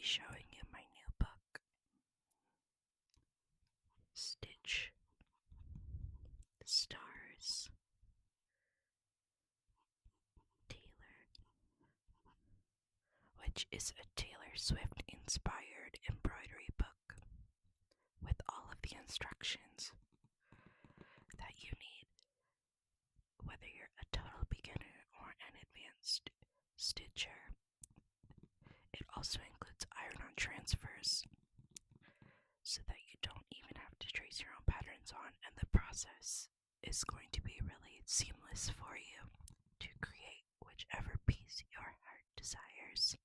be showing you my new book, Stitch Stars Taylor, which is a Taylor Swift inspired embroidery book with all of the instructions that you need, whether you're a total beginner or an advanced stitcher. It also includes iron-on transfers so that you don't even have to trace your own patterns on, and the process is going to be really seamless for you to create whichever piece your heart desires.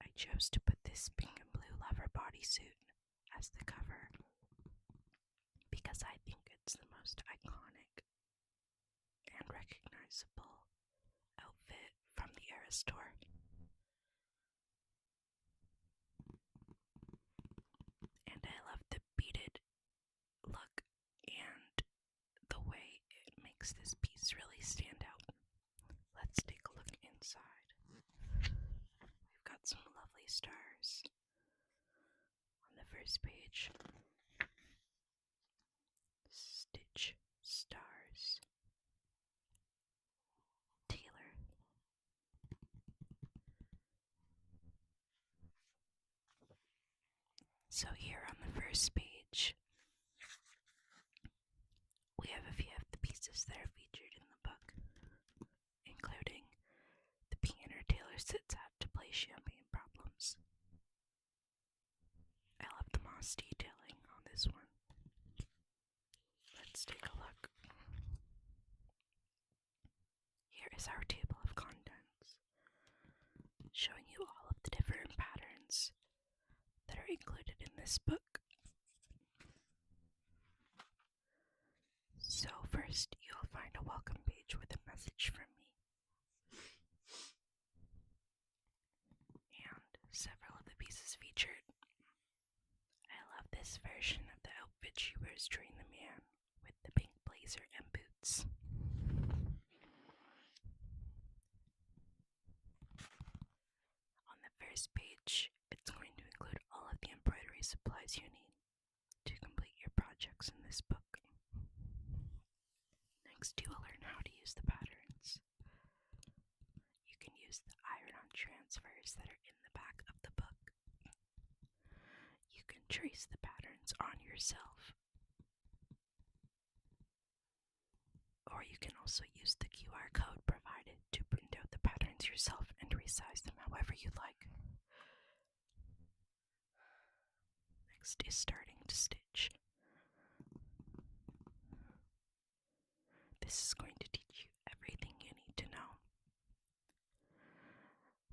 I chose to put this pink and blue leather bodysuit as the cover because I think it's the most iconic and recognizable outfit from the Era store. And I love the beaded look and the way it makes this piece really stand out. Let's take a look inside. We've got some lovely stars on the first page. Stitch Stars Taylor. So here on the first page, we have a few of the pieces that are featured in the book, including the piano Taylor sits at to play champagne problems. I love the moss detailing on this one. Let's take a look. Here is our table of contents, showing you all of the different patterns that are included in this book. So first, you'll find a welcome page with a message from me, and several of the pieces featured. I love this version of the outfit she wears during the man, with the pink blazer and boots. On the first page, it's going to include all of the embroidery supplies you need to complete your projects in this book. Next, you will learn how to use the patterns. You can use the iron-on transfers that are in the back of the book. You can trace the patterns on yourself, or you can also use the QR code provided to print out the patterns yourself and resize them however you like. Next is starting to stitch. This is going to teach you everything you need to know.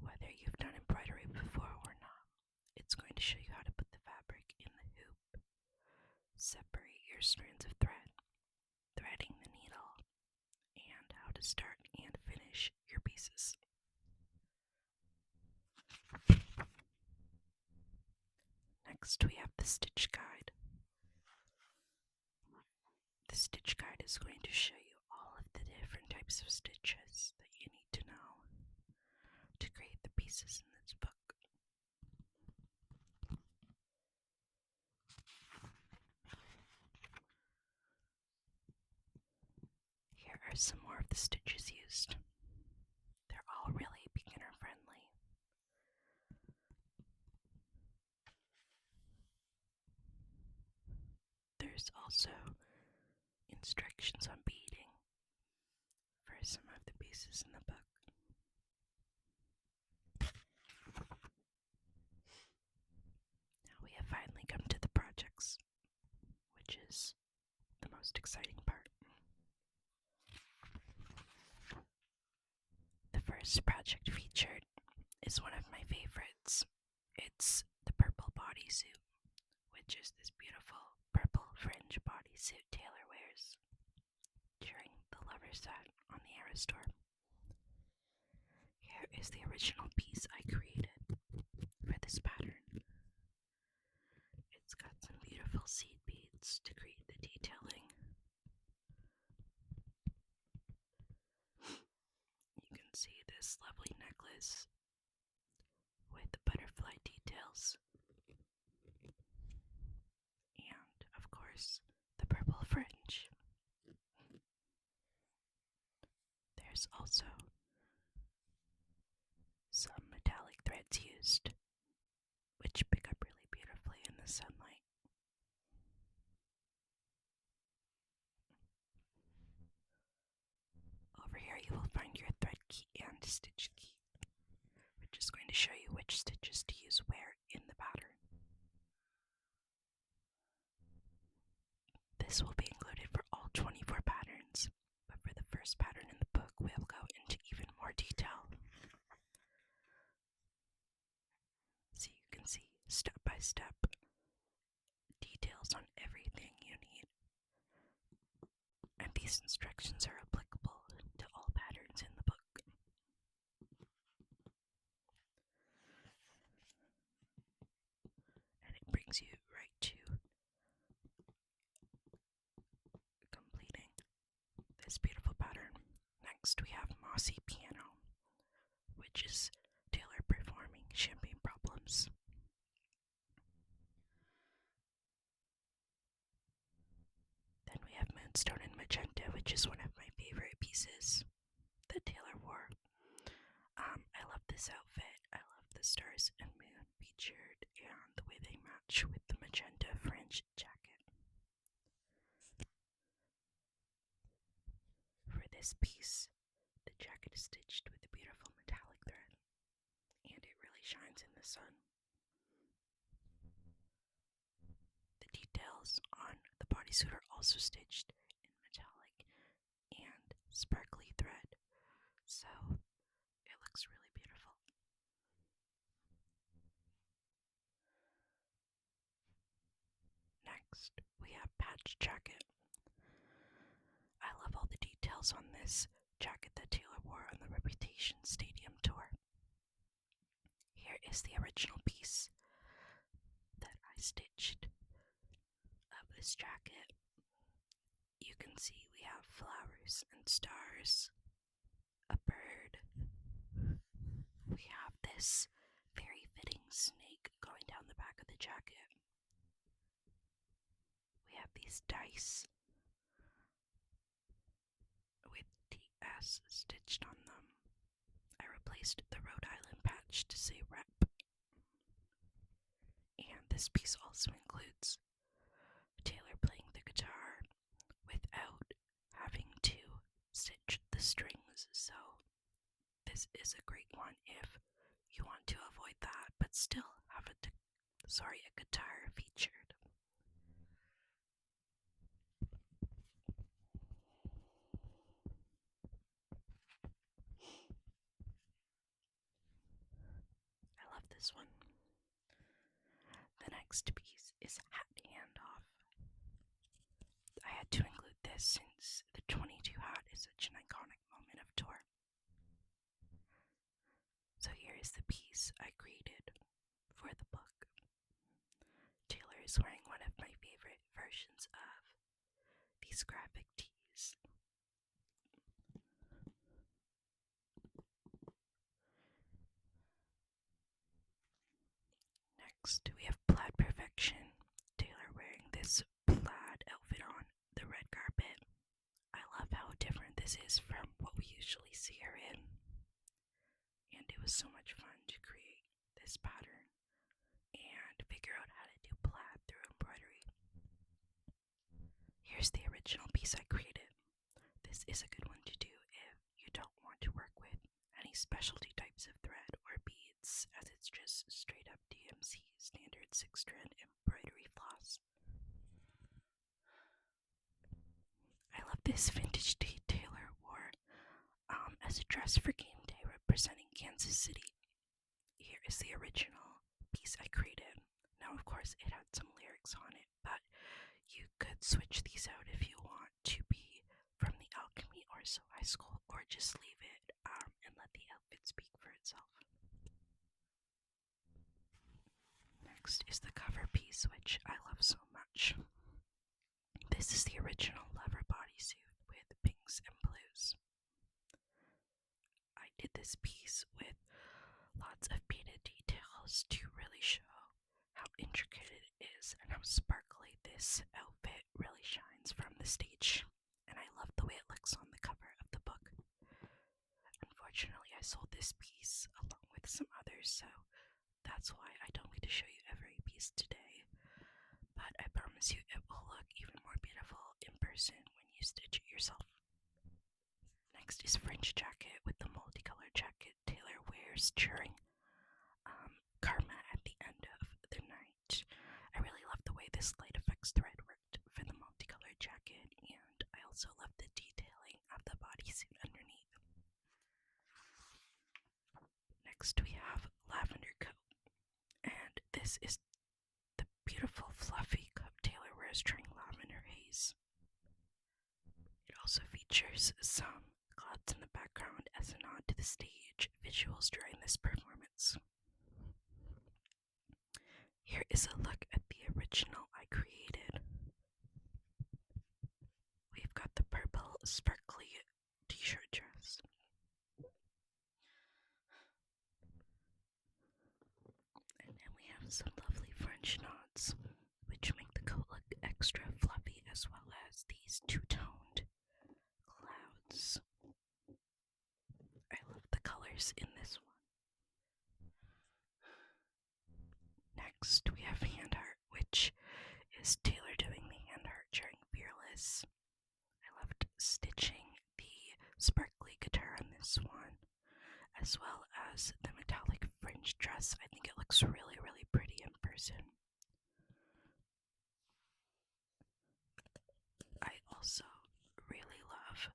Whether you've done embroidery before or not, it's going to show you how to put the fabric in the hoop, separate your strands of thread, threading the needle, and how to start and finish your pieces. Next, we have the stitch guide. The stitch guide is going to show you all of the different types of stitches that you need to know to create the pieces in this book. Here are some more of the stitches used. They're all really beginner friendly. There's also instructions on beading for some of the pieces in the book. Now we have finally come to the projects, which is the most exciting part. The first project featured is one of my favorites. It's the purple bodysuit, which is this beautiful purple fringe bodysuit Taylor wears during the lover set on the Era store. Here is the original piece I created for this pattern. It's got some beautiful seed beads to create the detailing. You can see this lovely necklace with a course, the purple fringe. There's also some metallic threads used, which pick up really beautifully in the sunlight. Over here you will find your thread key and stitch key. We're just going to show you which stitches to use where in the pattern. This will be included for all 24 patterns, but for the first pattern in the book, we'll go into even more detail. So you can see step by step details on everything you need. And these instructions are applicable to all patterns in the book. And it brings you right to completing this beautiful pattern. Next we have Mossy Piano, which is Taylor performing champagne problems. Then we have Moonstone and Magenta, which is one of my favorite pieces that Taylor wore. I love this outfit. I love the stars and moon featured and the way they match with the magenta fringe jacket. For this piece, the jacket is stitched with a beautiful metallic thread, and it really shines in the sun. The details on the bodysuit are also stitched in metallic and sparkly thread, so it looks really beautiful. Next, we have Patch Jacket. I love all the details on this jacket that Taylor wore on the Reputation Stadium tour. Here is the original piece that I stitched of this jacket. You can see we have flowers and stars, a bird. We have this very fitting snake going down the back of the jacket. We have these dice with TS stitched on them. I replaced the Rhode Island patch to say rep. And this piece also includes Taylor playing the guitar without having to stitch the strings, so this is a great one if you want to avoid that but still have a guitar featured. I love this one. The next piece is Hat Handoff. I had to include this since the 22 hat is such an iconic moment of tour. So here is the piece I created for the book. Taylor is wearing one of my favorite versions of these graphic tees. Next, we have Plaid Perfection. Taylor wearing this plaid outfit on the red carpet. I love how different this is from what we usually see her in. And it was so much fun to create this pattern and figure out how to do plaid through embroidery. Here's the original piece I created. This is a good one to do if you don't want to work with any specialty types of thread or beads, as it's just straight up DMC standard 6-strand embroidery floss. I love this vintage tee Taylor wore as a dress for game day representing Kansas City. Here is the original piece I created. Now, of course, it had some lyrics on it, but you could switch these out if you want to be from the Alchemy or So High School, or just leave it and let the outfit speak for itself. Next is the cover piece, which I love so much. This is the original leather bodysuit with pinks and blues. I did this piece with lots of beaded details to really show how intricate it is and how sparkly this outfit the stage, and I love the way it looks on the cover of the book. Unfortunately, I sold this piece along with some others, so that's why I don't get to show you every piece today. But I promise you it will look even more beautiful in person when you stitch it yourself. Next is Fringe Jacket with the multicolored jacket Taylor wears during Karma at the end of the night. I really love the way this light effects thread worked for the multicolored jacket, and I also love the detailing of the bodysuit underneath. Next we have Lavender Coat, and this is the beautiful fluffy coat Taylor wears during Lavender Haze. It also features some clouds in the background as a nod to the stage visuals during this performance. Here is a look at the original I created. We've got the purple sparkly t-shirt dress. And then we have some lovely French knots, which make the coat look extra fluffy, as well as these two-toned clouds. I love the colors in this one. Next, we have hand art, which is Taylor doing the hand art during Fearless. I loved stitching the sparkly guitar on this one, as well as the metallic fringe dress. I think it looks really, really pretty in person. I also really love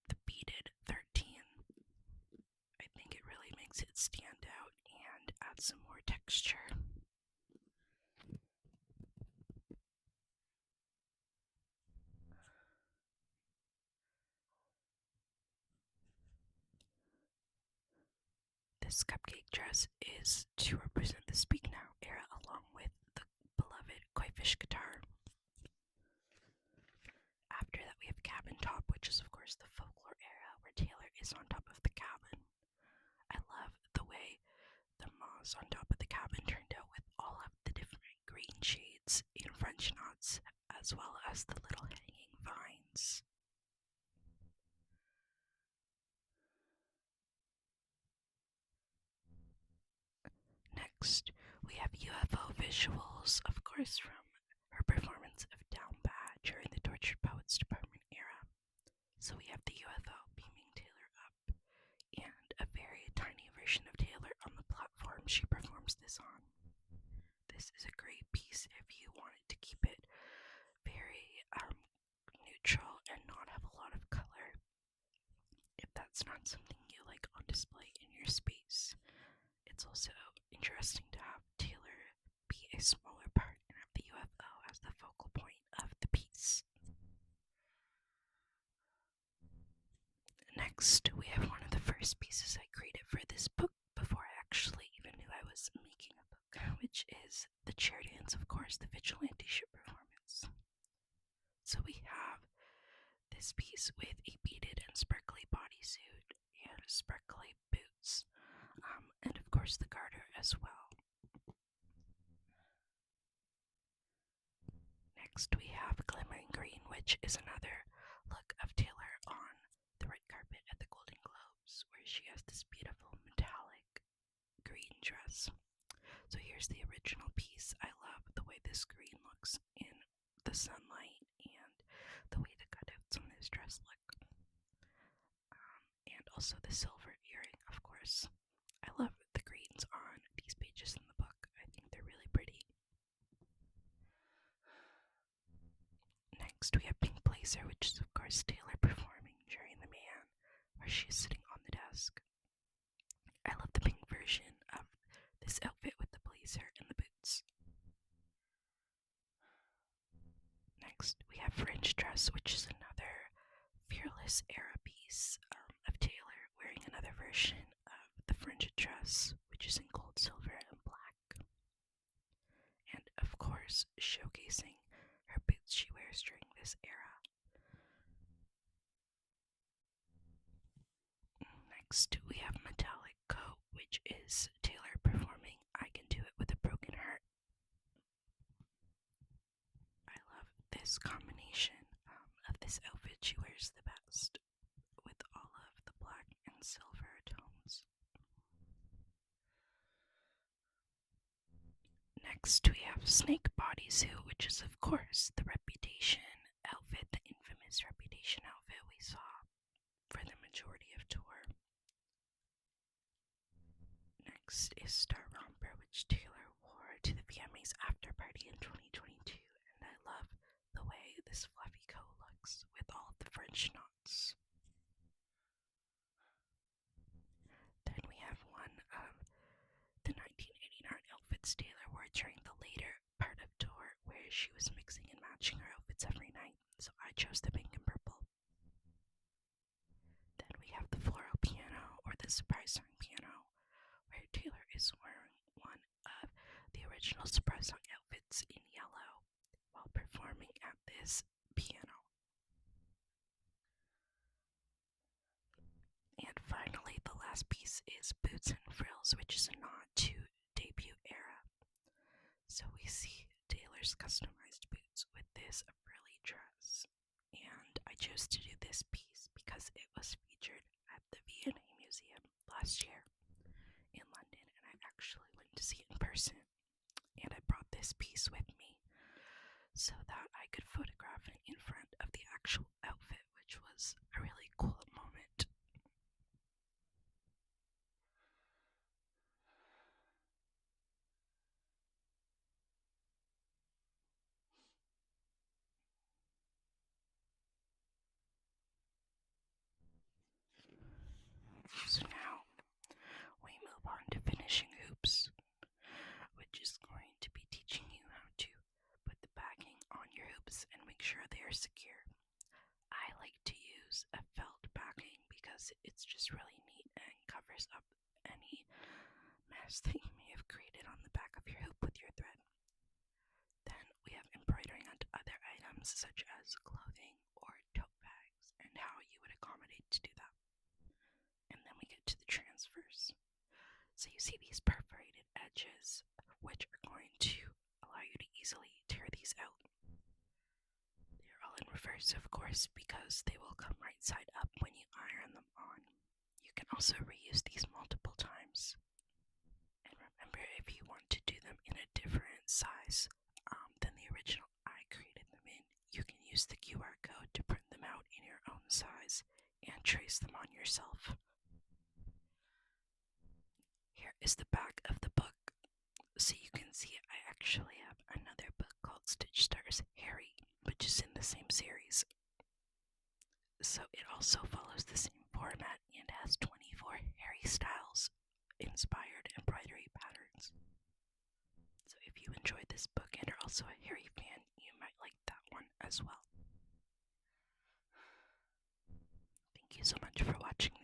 the beaded 13. I think it really makes it stand out and add some more texture. This cupcake dress is to represent the Speak Now era along with the beloved Koi Fish guitar. After that we have Cabin Top, which is of course the folklore era where Taylor is on top of the cabin. I love the way the moss on top of the cabin turned out with all of the different green shades in French knots, as well as the little hanging vines. Next, we have UFO visuals, of course, from her performance of Down Bad during the Tortured Poets Department era. So we have the UFO beaming Taylor up, and a very tiny version of Taylor on the platform she performs this on. This is a great piece if you wanted to keep it very neutral and not have a lot of color. If that's not something you like on display in your space. It's also interesting to have Taylor be a smaller part and have the UFO as the focal point of the piece. Next, we have one of the first pieces I created for this book before I actually even knew I was making a book, which is the chair dance, of course, the vigilante ship performance. So we have this piece with a beaded and sparkly bodysuit and sparkly boots, and of course the garter as well. Next we have Glimmering Green, which is another look of Taylor on the red carpet at the Golden Globes, where she has this beautiful metallic green dress. So here's the original piece. I love the way this green looks in the sunlight and the way the cutouts on this dress look. And also the silver earring, of course. I love the greens on these pages in the book. I think they're really pretty. Next, we have Pink Blazer, which is of course Taylor performing during The Man, where she's sitting on the desk. I love the pink version of this outfit with the blazer and the boots. Next, we have Fringe Dress, which is another Fearless era piece of Taylor wearing another version of the fringed dress, which is in gold, silver, and black. And of course, showcasing her boots she wears during this era. Next, we have Metallic Coat, which is Taylor performing I Can Do It With a Broken Heart. I love this combination this outfit she wears the best, with all of the black and silver tones. Next, we have Snake Bodysuit, which is, of course, the Reputation outfit, the infamous Reputation outfit we saw for the majority of tour. Next is Star Romper, which Taylor wore to the VMAs after party in 2022, and I love the way this fluffy coat looks with all of the French knots. Then we have one of the 1989 outfits Taylor wore during the later part of tour, where she was mixing and matching her outfits every night, so I chose the pink and purple. Then we have the floral piano, or the surprise song piano, where Taylor is wearing one of the original surprise song outfits in yellow while performing at this piano. And finally, the last piece is Boots and Frills, which is a nod to debut era. So we see Taylor's customized boots with this frilly dress. And I chose to do this piece because it was featured at the V&A Museum last year in London, and I actually went to see it in person. And I brought this piece with me so that I could photograph it in front of the actual outfit, which was a really cool moment. So now we move on to finishing hoops, which is going to be teaching you how to put the backing on your hoops and make sure they are secure. I like to use a felt backing because it's just really neat and covers up any mess that you may have created on the back of your hoop with your thread. Then we have embroidering onto other items such as clothing or tote bags and how you would accommodate to do that. And then we get to the transfers. So you see these perforated edges, which are going to allow you to easily tear these out. They're all in reverse, of course, because they will come right side up when you iron them on. You can also reuse these multiple times. And remember, if you want to do them in a different size than the original I created them in, you can use the QR code to print them out in your own size and trace them on yourself. Here is the back of the book. So you can see I actually have another book called Stitch Stars Harry, which is in the same series. So it also follows the same format and has 24 Harry Styles inspired embroidery patterns. So if you enjoyed this book and are also a Harry fan, you might like that one as well. Thank you so much for watching.